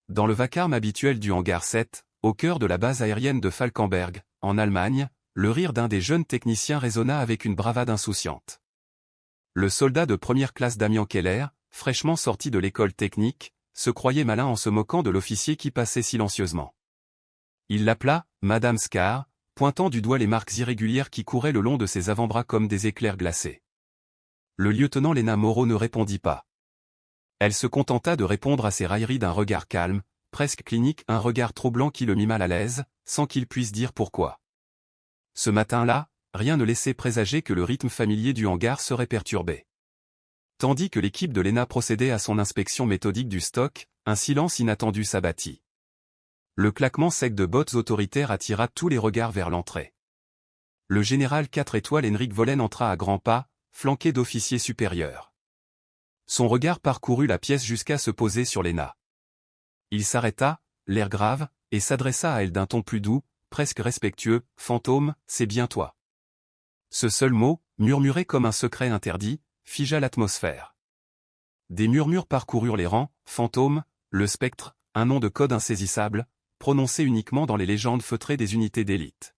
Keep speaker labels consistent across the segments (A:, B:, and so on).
A: Dans le vacarme habituel du hangar 7, au cœur de la base aérienne de Falkenberg, en Allemagne, le rire d'un des jeunes techniciens résonna avec une bravade insouciante. Le soldat de première classe Damian Keller, fraîchement sorti de l'école technique, se croyait malin en se moquant de l'officier qui passait silencieusement. Il l'appela « Madame Scar », pointant du doigt les marques irrégulières qui couraient le long de ses avant-bras comme des éclairs glacés. Le lieutenant Lena Moreau ne répondit pas. Elle se contenta de répondre à ses railleries d'un regard calme, presque clinique, un regard troublant qui le mit mal à l'aise, sans qu'il puisse dire pourquoi. Ce matin-là, rien ne laissait présager que le rythme familier du hangar serait perturbé. Tandis que l'équipe de Lena procédait à son inspection méthodique du stock, un silence inattendu s'abattit. Le claquement sec de bottes autoritaires attira tous les regards vers l'entrée. Le général 4 étoiles Henrik Vollen entra à grands pas, flanqué d'officiers supérieurs. Son regard parcourut la pièce jusqu'à se poser sur Lena. Il s'arrêta, l'air grave, et s'adressa à elle d'un ton plus doux, presque respectueux. « Fantôme, c'est bien toi. » Ce seul mot, murmuré comme un secret interdit, figea l'atmosphère. Des murmures parcoururent les rangs. « Fantôme, le spectre, un nom de code insaisissable, prononcé uniquement dans les légendes feutrées des unités d'élite. »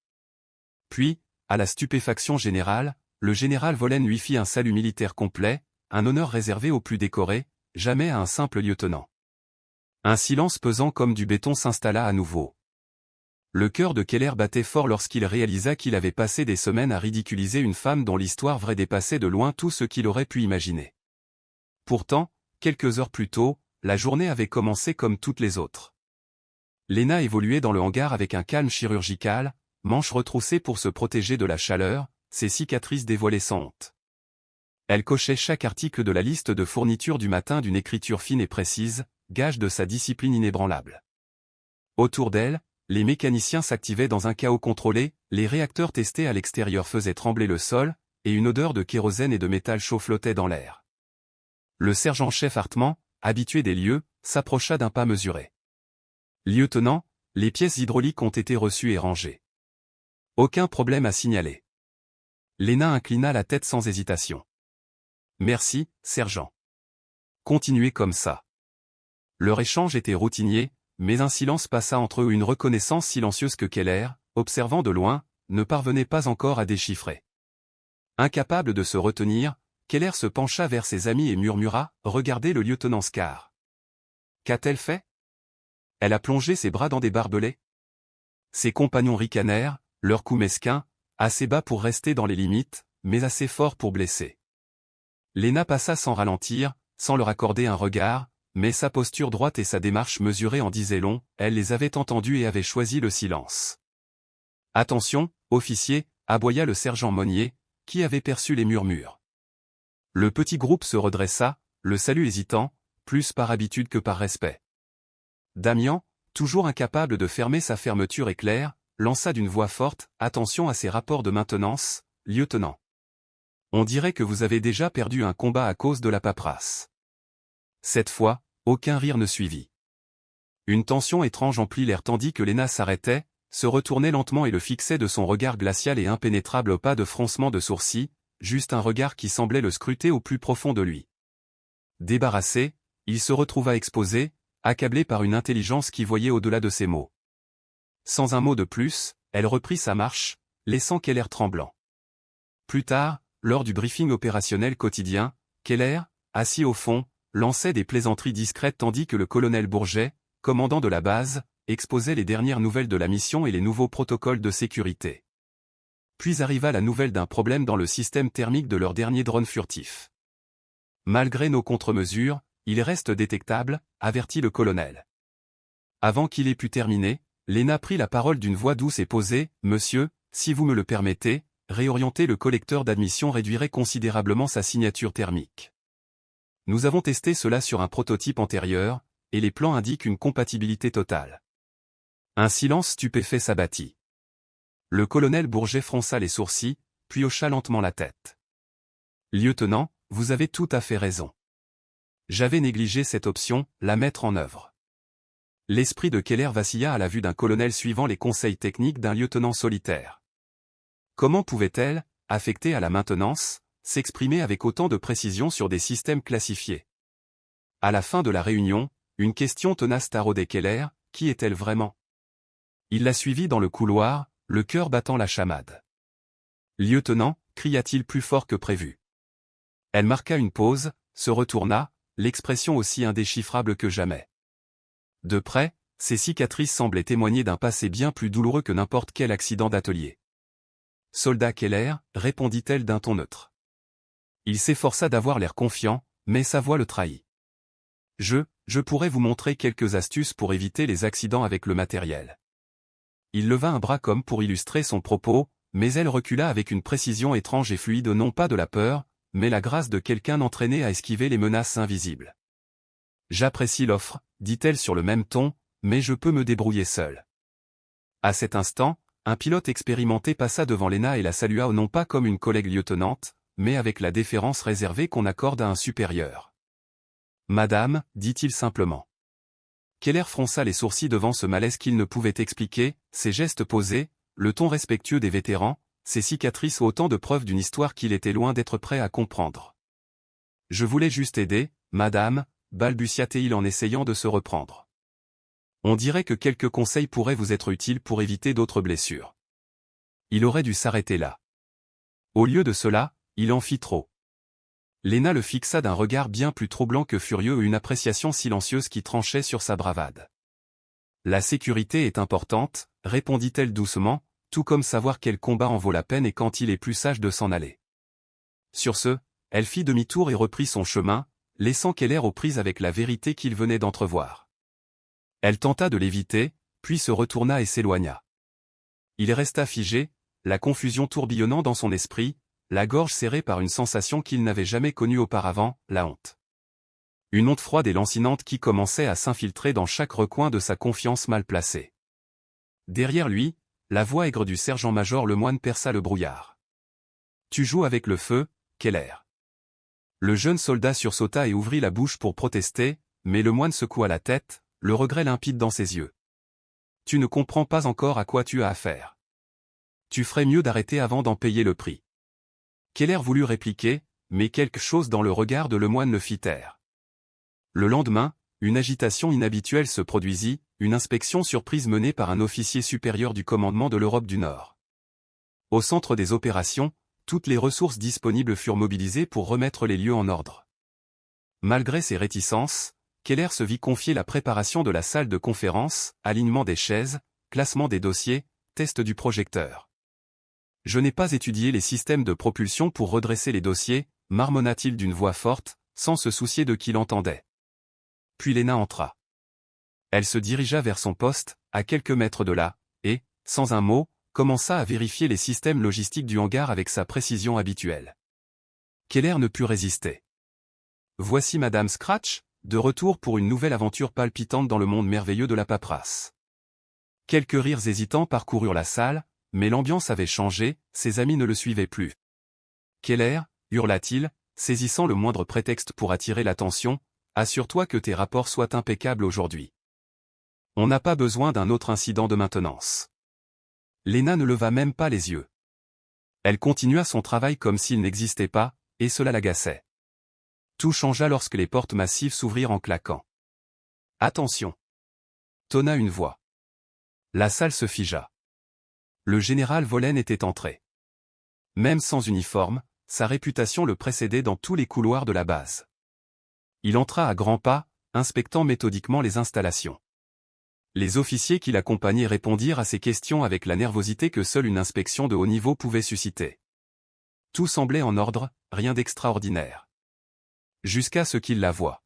A: Puis, à la stupéfaction générale, le général Vollen lui fit un salut militaire complet, un honneur réservé aux plus décorés, jamais à un simple lieutenant. Un silence pesant comme du béton s'installa à nouveau. Le cœur de Keller battait fort lorsqu'il réalisa qu'il avait passé des semaines à ridiculiser une femme dont l'histoire vraie dépassait de loin tout ce qu'il aurait pu imaginer. Pourtant, quelques heures plus tôt, la journée avait commencé comme toutes les autres. Lena évoluait dans le hangar avec un calme chirurgical, manches retroussées pour se protéger de la chaleur, ses cicatrices dévoilées sans honte. Elle cochait chaque article de la liste de fournitures du matin d'une écriture fine et précise, gage de sa discipline inébranlable. Autour d'elle, les mécaniciens s'activaient dans un chaos contrôlé, les réacteurs testés à l'extérieur faisaient trembler le sol, et une odeur de kérosène et de métal chaud flottait dans l'air. Le sergent-chef Hartmann, habitué des lieux, s'approcha d'un pas mesuré. « Lieutenant, les pièces hydrauliques ont été reçues et rangées. Aucun problème à signaler. » Lena inclina la tête sans hésitation. « Merci, sergent. Continuez comme ça. » Leur échange était routinier, mais un silence passa entre eux, une reconnaissance silencieuse que Keller, observant de loin, ne parvenait pas encore à déchiffrer. Incapable de se retenir, Keller se pencha vers ses amis et murmura « Regardez le lieutenant Scar. Qu'a-t-elle fait? Elle a plongé ses bras dans des barbelés. » Ses compagnons ricanèrent, leur coup mesquin, assez bas pour rester dans les limites, mais assez fort pour blesser. Lena passa sans ralentir, sans leur accorder un regard, mais sa posture droite et sa démarche mesurée en disaient long, elle les avait entendus et avait choisi le silence. « Attention, officier !» aboya le sergent Monnier, qui avait perçu les murmures. Le petit groupe se redressa, le salut hésitant, plus par habitude que par respect. Damian, toujours incapable de fermer sa fermeture éclair, lança d'une voix forte « Attention à ces rapports de maintenance, lieutenant. On dirait que vous avez déjà perdu un combat à cause de la paperasse. » Cette fois, aucun rire ne suivit. Une tension étrange emplit l'air tandis que Lena s'arrêtait, se retournait lentement et le fixait de son regard glacial et impénétrable au pas de froncement de sourcils, juste un regard qui semblait le scruter au plus profond de lui. Débarrassé, il se retrouva exposé, accablé par une intelligence qui voyait au-delà de ses mots. Sans un mot de plus, elle reprit sa marche, laissant Keller tremblant. Plus tard, lors du briefing opérationnel quotidien, Keller, assis au fond, lançait des plaisanteries discrètes tandis que le colonel Bourget, commandant de la base, exposait les dernières nouvelles de la mission et les nouveaux protocoles de sécurité. Puis arriva la nouvelle d'un problème dans le système thermique de leur dernier drone furtif. « Malgré nos contre-mesures, il reste détectable », avertit le colonel. Avant qu'il ait pu terminer, Lena prit la parole d'une voix douce et posée. « Monsieur, si vous me le permettez, réorienter le collecteur d'admission réduirait considérablement sa signature thermique. Nous avons testé cela sur un prototype antérieur, et les plans indiquent une compatibilité totale. » Un silence stupéfait s'abattit. Le colonel Bourget fronça les sourcils, puis hocha lentement la tête. « Lieutenant, vous avez tout à fait raison. J'avais négligé cette option, la mettre en œuvre. » L'esprit de Keller vacilla à la vue d'un colonel suivant les conseils techniques d'un lieutenant solitaire. Comment pouvait-elle, affectée à la maintenance, s'exprimer avec autant de précision sur des systèmes classifiés? À la fin de la réunion, Une question tenace taraudait Keller, qui est-elle vraiment? Il la suivit dans le couloir, le cœur battant la chamade. Lieutenant, cria-t-il plus fort que prévu. Elle marqua une pause, se retourna, l'expression aussi indéchiffrable que jamais. De près, ses cicatrices semblaient témoigner d'un passé bien plus douloureux que n'importe quel accident d'atelier. Soldat Keller, répondit-elle d'un ton neutre. Il s'efforça d'avoir l'air confiant, mais sa voix le trahit. Je pourrais vous montrer quelques astuces pour éviter les accidents avec le matériel. Il leva un bras comme pour illustrer son propos, mais elle recula avec une précision étrange et fluide, non pas de la peur, mais la grâce de quelqu'un entraîné à esquiver les menaces invisibles. J'apprécie l'offre, dit-elle sur le même ton, mais je peux me débrouiller seule. À cet instant, un pilote expérimenté passa devant Lena et la salua non pas comme une collègue lieutenante, mais avec la déférence réservée qu'on accorde à un supérieur. Madame, dit-il simplement. Keller fronça les sourcils devant ce malaise qu'il ne pouvait expliquer, ses gestes posés, le ton respectueux des vétérans, ses cicatrices autant de preuves d'une histoire qu'il était loin d'être prêt à comprendre. Je voulais juste aider, madame, balbutia-t-il en essayant de se reprendre. On dirait que quelques conseils pourraient vous être utiles pour éviter d'autres blessures. Il aurait dû s'arrêter là. Au lieu de cela, il en fit trop. Lena le fixa d'un regard bien plus troublant que furieux et une appréciation silencieuse qui tranchait sur sa bravade. La sécurité est importante, répondit-elle doucement, tout comme savoir quel combat en vaut la peine et quand il est plus sage de s'en aller. Sur ce, elle fit demi-tour et reprit son chemin, laissant Keller aux prises avec la vérité qu'il venait d'entrevoir. Elle tenta de l'éviter, puis se retourna et s'éloigna. Il resta figé, la confusion tourbillonnant dans son esprit, la gorge serrée par une sensation qu'il n'avait jamais connue auparavant, la honte. Une honte froide et lancinante qui commençait à s'infiltrer dans chaque recoin de sa confiance mal placée. Derrière lui, la voix aigre du sergent-major Lemoine perça le brouillard. « Tu joues avec le feu, Keller. » Le jeune soldat sursauta et ouvrit la bouche pour protester, mais Lemoine secoua la tête, le regret limpide dans ses yeux. « Tu ne comprends pas encore à quoi tu as affaire. Tu ferais mieux d'arrêter avant d'en payer le prix. » Keller voulut répliquer, mais quelque chose dans le regard de Lemoine le fit taire. Le lendemain, une agitation inhabituelle se produisit, une inspection surprise menée par un officier supérieur du commandement de l'Europe du Nord. Au centre des opérations, toutes les ressources disponibles furent mobilisées pour remettre les lieux en ordre. Malgré ses réticences, Keller se vit confier la préparation de la salle de conférence, alignement des chaises, classement des dossiers, test du projecteur. Je n'ai pas étudié les systèmes de propulsion pour redresser les dossiers, marmonna-t-il d'une voix forte, sans se soucier de qui l'entendait. Puis Lena entra. Elle se dirigea vers son poste, à quelques mètres de là, et, sans un mot, commença à vérifier les systèmes logistiques du hangar avec sa précision habituelle. Keller ne put résister. Voici Madame Scratch, de retour pour une nouvelle aventure palpitante dans le monde merveilleux de la paperasse. Quelques rires hésitants parcoururent la salle, mais l'ambiance avait changé, ses amis ne le suivaient plus. Keller, hurla-t-il, saisissant le moindre prétexte pour attirer l'attention, assure-toi que tes rapports soient impeccables aujourd'hui. On n'a pas besoin d'un autre incident de maintenance. Lena ne leva même pas les yeux. Elle continua son travail comme s'il n'existait pas, et cela l'agaçait. Tout changea lorsque les portes massives s'ouvrirent en claquant. « Attention !» tonna une voix. La salle se figea. Le général Vollen était entré. Même sans uniforme, sa réputation le précédait dans tous les couloirs de la base. Il entra à grands pas, inspectant méthodiquement les installations. Les officiers qui l'accompagnaient répondirent à ses questions avec la nervosité que seule une inspection de haut niveau pouvait susciter. Tout semblait en ordre, rien d'extraordinaire. Jusqu'à ce qu'il la voie.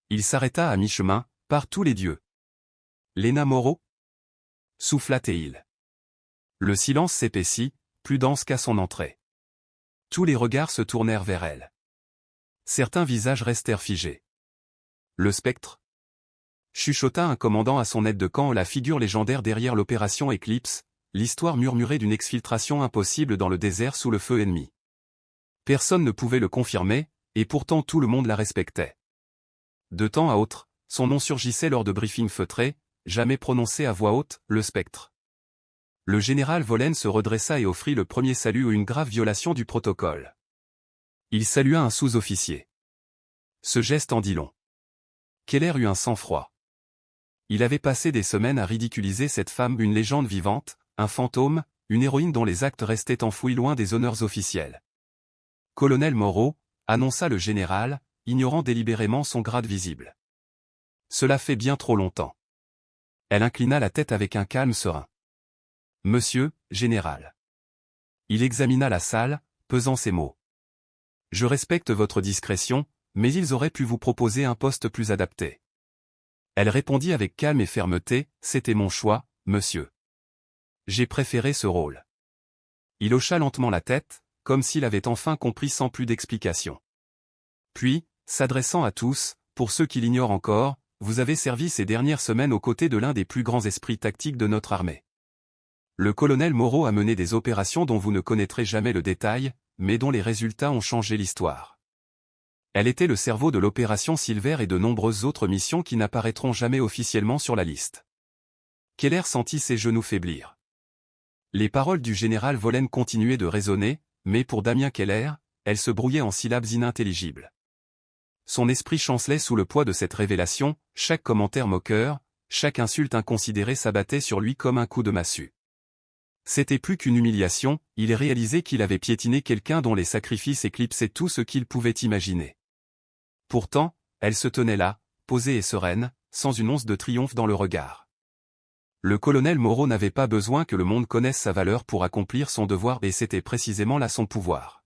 A: Il s'arrêta à mi-chemin, par tous les dieux. « Lena Moreau » souffla-t-il. Le silence s'épaissit, plus dense qu'à son entrée. Tous les regards se tournèrent vers elle. Certains visages restèrent figés. Le spectre chuchota un commandant à son aide de camp, la figure légendaire derrière l'opération Eclipse, l'histoire murmurée d'une exfiltration impossible dans le désert sous le feu ennemi. Personne ne pouvait le confirmer, et pourtant tout le monde la respectait. De temps à autre, son nom surgissait lors de briefings feutrés, jamais prononcé à voix haute, le spectre. Le général Vollen se redressa et offrit le premier salut ou une grave violation du protocole. Il salua un sous-officier. Ce geste en dit long. Keller eut un sang-froid. Il avait passé des semaines à ridiculiser cette femme, une légende vivante, un fantôme, une héroïne dont les actes restaient enfouis loin des honneurs officiels. Colonel Moreau, annonça le général, ignorant délibérément son grade visible. Cela fait bien trop longtemps. Elle inclina la tête avec un calme serein. Monsieur, général. Il examina la salle, pesant ses mots. Je respecte votre discrétion, mais ils auraient pu vous proposer un poste plus adapté. Elle répondit avec calme et fermeté, c'était mon choix, monsieur. J'ai préféré ce rôle. Il hocha lentement la tête, comme s'il avait enfin compris sans plus d'explication. Puis, s'adressant à tous, pour ceux qui l'ignorent encore, vous avez servi ces dernières semaines aux côtés de l'un des plus grands esprits tactiques de notre armée. Le colonel Moreau a mené des opérations dont vous ne connaîtrez jamais le détail, mais dont les résultats ont changé l'histoire. Elle était le cerveau de l'opération Silver et de nombreuses autres missions qui n'apparaîtront jamais officiellement sur la liste. Keller sentit ses genoux faiblir. Les paroles du général Vollen continuaient de résonner, mais pour Damien Keller, elles se brouillaient en syllabes inintelligibles. Son esprit chancelait sous le poids de cette révélation, chaque commentaire moqueur, chaque insulte inconsidérée s'abattait sur lui comme un coup de massue. C'était plus qu'une humiliation, il réalisait qu'il avait piétiné quelqu'un dont les sacrifices éclipsaient tout ce qu'il pouvait imaginer. Pourtant, elle se tenait là, posée et sereine, sans une once de triomphe dans le regard. Le colonel Moreau n'avait pas besoin que le monde connaisse sa valeur pour accomplir son devoir et c'était précisément là son pouvoir.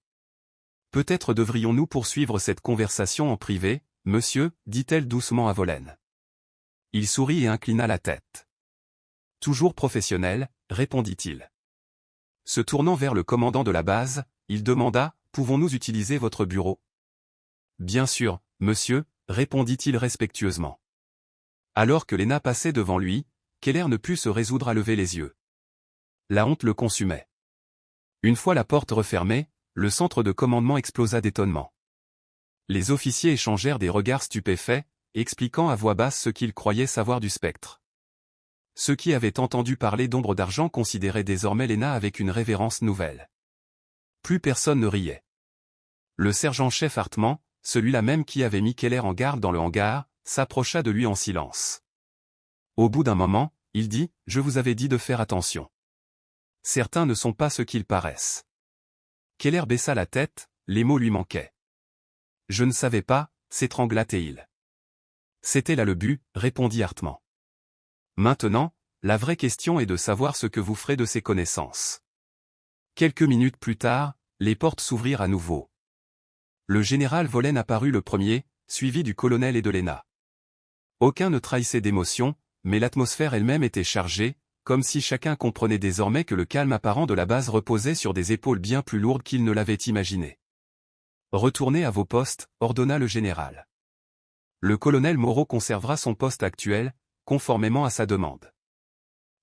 A: Peut-être devrions-nous poursuivre cette conversation en privé, monsieur, dit-elle doucement à Vollen. Il sourit et inclina la tête. Toujours professionnel, répondit-il. Se tournant vers le commandant de la base, il demanda, pouvons-nous utiliser votre bureau? Bien sûr, monsieur, répondit-il respectueusement. Alors que Lena passait devant lui, Keller ne put se résoudre à lever les yeux. La honte le consumait. Une fois la porte refermée, le centre de commandement explosa d'étonnement. Les officiers échangèrent des regards stupéfaits, expliquant à voix basse ce qu'ils croyaient savoir du spectre. Ceux qui avaient entendu parler d'Ombre d'Argent considéraient désormais Lena avec une révérence nouvelle. Plus personne ne riait. Le sergent-chef Hartmann, celui-là même qui avait mis Keller en garde dans le hangar, s'approcha de lui en silence. Au bout d'un moment, il dit, « Je vous avais dit de faire attention. Certains ne sont pas ce qu'ils paraissent. » Keller baissa la tête, les mots lui manquaient. « Je ne savais pas, » s'étrangla-t-il. « C'était là le but, » répondit Hartmann. « Maintenant, la vraie question est de savoir ce que vous ferez de ces connaissances. » Quelques minutes plus tard, les portes s'ouvrirent à nouveau. Le général Vollen apparut le premier, suivi du colonel et de Lena. Aucun ne trahissait d'émotion, mais l'atmosphère elle-même était chargée, comme si chacun comprenait désormais que le calme apparent de la base reposait sur des épaules bien plus lourdes qu'il ne l'avait imaginé. « Retournez à vos postes, » ordonna le général. Le colonel Moreau conservera son poste actuel, conformément à sa demande.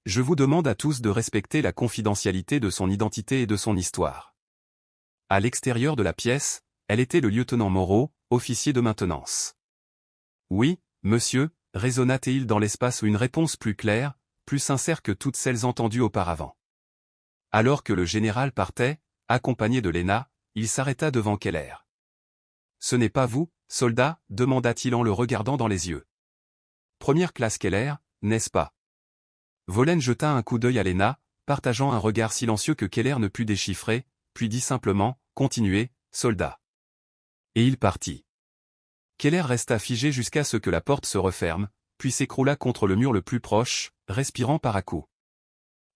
A: Je vous demande à tous de respecter la confidentialité de son identité et de son histoire. À l'extérieur de la pièce, elle était le lieutenant Moreau, officier de maintenance. Oui, monsieur, résonna-t-il dans l'espace où une réponse plus claire, plus sincère que toutes celles entendues auparavant. Alors que le général partait, accompagné de Lena, il s'arrêta devant Keller. « Ce n'est pas vous, soldat ?» demanda-t-il en le regardant dans les yeux. « Première classe Keller, n'est-ce pas ?» Vollen jeta un coup d'œil à Lena, partageant un regard silencieux que Keller ne put déchiffrer, puis dit simplement, « Continuez, soldat. » Et il partit. Keller resta figé jusqu'à ce que la porte se referme, puis s'écroula contre le mur le plus proche, respirant par à-coups.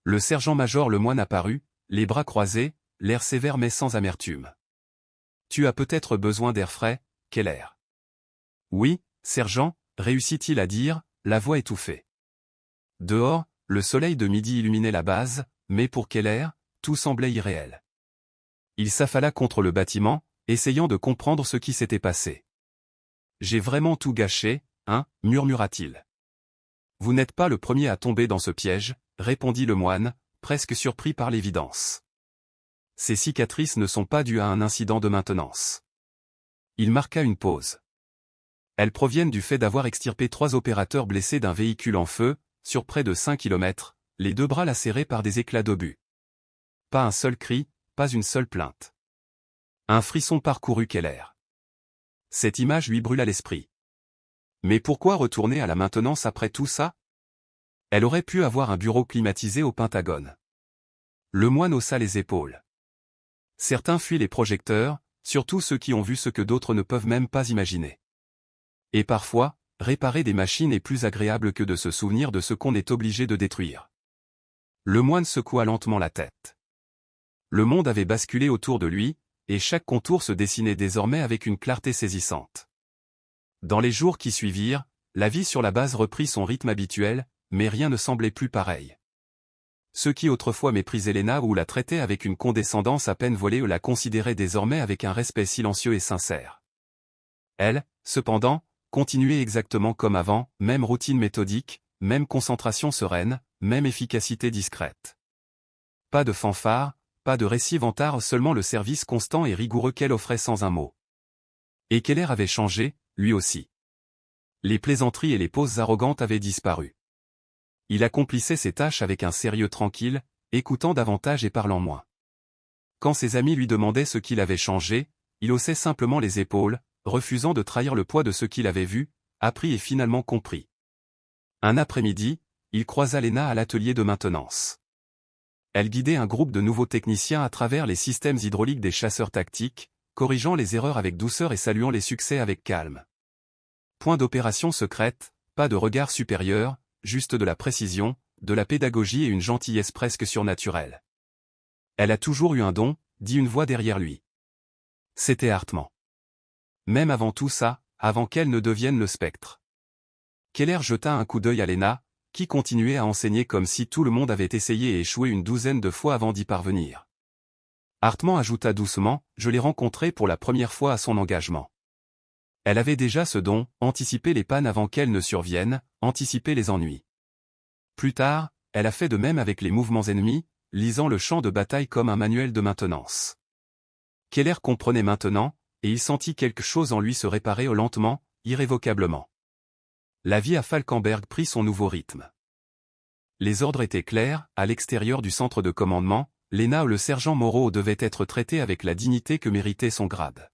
A: Le sergent-major Lemoine apparut, les bras croisés, l'air sévère mais sans amertume. « Tu as peut-être besoin d'air frais, Keller. »« Oui, sergent, » réussit-il à dire, la voix étouffée. Dehors, le soleil de midi illuminait la base, mais pour Keller, tout semblait irréel. Il s'affala contre le bâtiment, essayant de comprendre ce qui s'était passé. « J'ai vraiment tout gâché, hein ?» murmura-t-il. « Vous n'êtes pas le premier à tomber dans ce piège, » répondit le moine, presque surpris par l'évidence. « Ces cicatrices ne sont pas dues à un incident de maintenance. » Il marqua une pause. « Elles proviennent du fait d'avoir extirpé 3 opérateurs blessés d'un véhicule en feu, sur près de 5 kilomètres, les 2 bras lacérés par des éclats d'obus. Pas un seul cri, pas une seule plainte. » Un frisson parcourut Keller. Cette image lui brûla l'esprit. Mais pourquoi retourner à la maintenance après tout ça? Elle aurait pu avoir un bureau climatisé au Pentagone. Le moine haussa les épaules. Certains fuient les projecteurs, surtout ceux qui ont vu ce que d'autres ne peuvent même pas imaginer. Et parfois, réparer des machines est plus agréable que de se souvenir de ce qu'on est obligé de détruire. Le moine secoua lentement la tête. Le monde avait basculé autour de lui, et chaque contour se dessinait désormais avec une clarté saisissante. Dans les jours qui suivirent, la vie sur la base reprit son rythme habituel, mais rien ne semblait plus pareil. Ceux qui autrefois méprisaient Lena ou la traitaient avec une condescendance à peine voilée la considéraient désormais avec un respect silencieux et sincère. Elle, cependant, continuait exactement comme avant, même routine méthodique, même concentration sereine, même efficacité discrète. Pas de fanfare, pas de récit vantard, seulement le service constant et rigoureux qu'elle offrait sans un mot. Et Keller avait changé, lui aussi. Les plaisanteries et les poses arrogantes avaient disparu. Il accomplissait ses tâches avec un sérieux tranquille, écoutant davantage et parlant moins. Quand ses amis lui demandaient ce qu'il avait changé, il haussait simplement les épaules, refusant de trahir le poids de ce qu'il avait vu, appris et finalement compris. Un après-midi, il croisa Lena à l'atelier de maintenance. Elle guidait un groupe de nouveaux techniciens à travers les systèmes hydrauliques des chasseurs tactiques, corrigeant les erreurs avec douceur et saluant les succès avec calme. Point d'opération secrète, pas de regard supérieur, juste de la précision, de la pédagogie et une gentillesse presque surnaturelle. Elle a toujours eu un don, dit une voix derrière lui. C'était Hartmann. Même avant tout ça, avant qu'elle ne devienne le spectre. Keller jeta un coup d'œil à Lena, qui continuait à enseigner comme si tout le monde avait essayé et échoué une douzaine de fois avant d'y parvenir. Hartmann ajouta doucement, je l'ai rencontrée pour la première fois à son engagement. Elle avait déjà ce don, anticiper les pannes avant qu'elles ne surviennent, anticiper les ennuis. Plus tard, elle a fait de même avec les mouvements ennemis, lisant le champ de bataille comme un manuel de maintenance. Keller comprenait maintenant, et il sentit quelque chose en lui se réparer lentement, irrévocablement. La vie à Falkenberg prit son nouveau rythme. Les ordres étaient clairs, à l'extérieur du centre de commandement, Lena ou le sergent Moreau devait être traité avec la dignité que méritait son grade.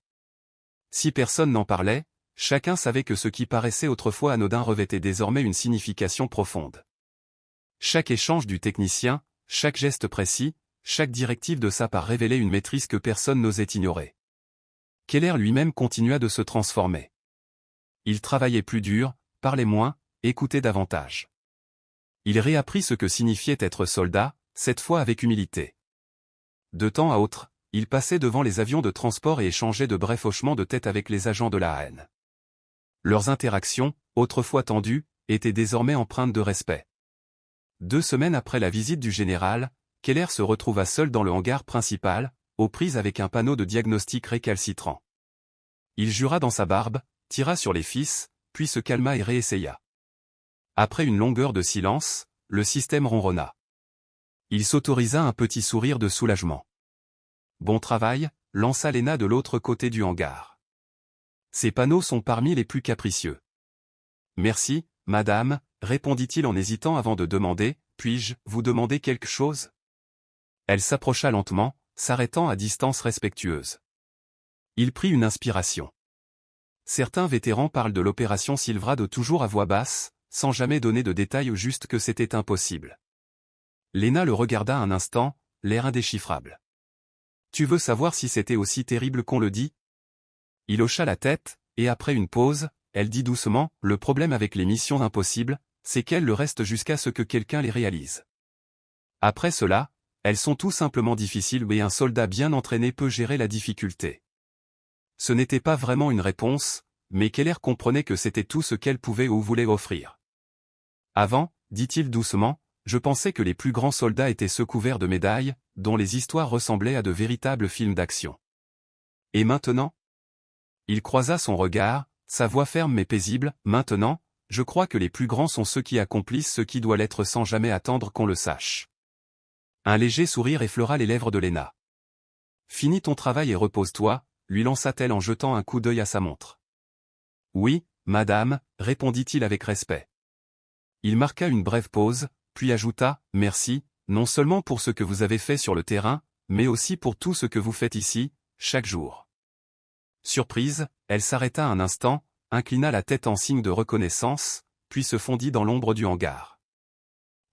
A: Si personne n'en parlait, chacun savait que ce qui paraissait autrefois anodin revêtait désormais une signification profonde. Chaque échange du technicien, chaque geste précis, chaque directive de sa part révélait une maîtrise que personne n'osait ignorer. Keller lui-même continua de se transformer. Il travaillait plus dur, parlait moins, écoutait davantage. Il réapprit ce que signifiait être soldat, cette fois avec humilité. De temps à autre, il passait devant les avions de transport et échangeait de brefs hochements de tête avec les agents de la haine. Leurs interactions, autrefois tendues, étaient désormais empreintes de respect. 2 semaines après la visite du général, Keller se retrouva seul dans le hangar principal, aux prises avec un panneau de diagnostic récalcitrant. Il jura dans sa barbe, tira sur les fils, puis se calma et réessaya. Après une longue heure de silence, le système ronronna. Il s'autorisa un petit sourire de soulagement. Bon travail, lança Lena de l'autre côté du hangar. Ces panneaux sont parmi les plus capricieux. Merci, madame, répondit-il en hésitant avant de demander, puis-je vous demander quelque chose? Elle s'approcha lentement, s'arrêtant à distance respectueuse. Il prit une inspiration. Certains vétérans parlent de l'opération Silvrad toujours à voix basse, sans jamais donner de détails ou juste que c'était impossible. Lena le regarda un instant, l'air indéchiffrable. Tu veux savoir si c'était aussi terrible qu'on le dit? Il hocha la tête, et après une pause, elle dit doucement, le problème avec les missions impossibles, c'est qu'elles le restent jusqu'à ce que quelqu'un les réalise. Après cela, elles sont tout simplement difficiles et un soldat bien entraîné peut gérer la difficulté. Ce n'était pas vraiment une réponse, mais Keller comprenait que c'était tout ce qu'elle pouvait ou voulait offrir. Avant, dit-il doucement, je pensais que les plus grands soldats étaient ceux couverts de médailles, dont les histoires ressemblaient à de véritables films d'action. Et maintenant? Il croisa son regard, sa voix ferme mais paisible, maintenant, je crois que les plus grands sont ceux qui accomplissent ce qui doit l'être sans jamais attendre qu'on le sache. Un léger sourire effleura les lèvres de Lena. Finis ton travail et repose-toi, lui lança-t-elle en jetant un coup d'œil à sa montre. Oui, madame, répondit-il avec respect. Il marqua une brève pause, puis ajouta, merci, non seulement pour ce que vous avez fait sur le terrain, mais aussi pour tout ce que vous faites ici, chaque jour. Surprise, elle s'arrêta un instant, inclina la tête en signe de reconnaissance, puis se fondit dans l'ombre du hangar.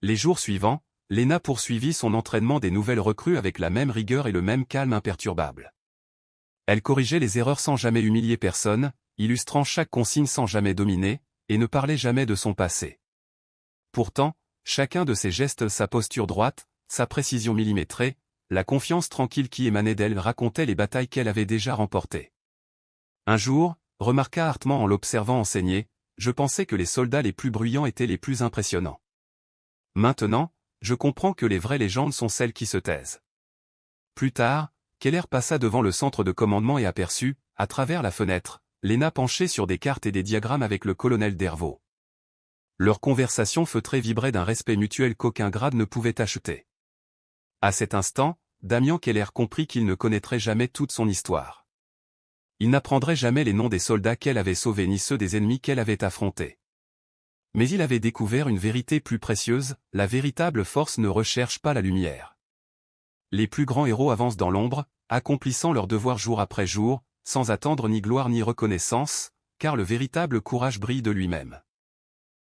A: Les jours suivants, Lena poursuivit son entraînement des nouvelles recrues avec la même rigueur et le même calme imperturbable. Elle corrigeait les erreurs sans jamais humilier personne, illustrant chaque consigne sans jamais dominer, et ne parlait jamais de son passé. Pourtant, chacun de ses gestes, sa posture droite, sa précision millimétrée, la confiance tranquille qui émanait d'elle racontait les batailles qu'elle avait déjà remportées. Un jour, remarqua Hartmann en l'observant enseigner, je pensais que les soldats les plus bruyants étaient les plus impressionnants. Maintenant, je comprends que les vraies légendes sont celles qui se taisent. Plus tard, Keller passa devant le centre de commandement et aperçut, à travers la fenêtre, Lena penchée sur des cartes et des diagrammes avec le colonel Dervaux. Leur conversation feutrée vibrait d'un respect mutuel qu'aucun grade ne pouvait acheter. À cet instant, Damien Keller comprit qu'il ne connaîtrait jamais toute son histoire. Il n'apprendrait jamais les noms des soldats qu'elle avait sauvés ni ceux des ennemis qu'elle avait affrontés. Mais il avait découvert une vérité plus précieuse, la véritable force ne recherche pas la lumière. Les plus grands héros avancent dans l'ombre, accomplissant leur devoir jour après jour, sans attendre ni gloire ni reconnaissance, car le véritable courage brille de lui-même.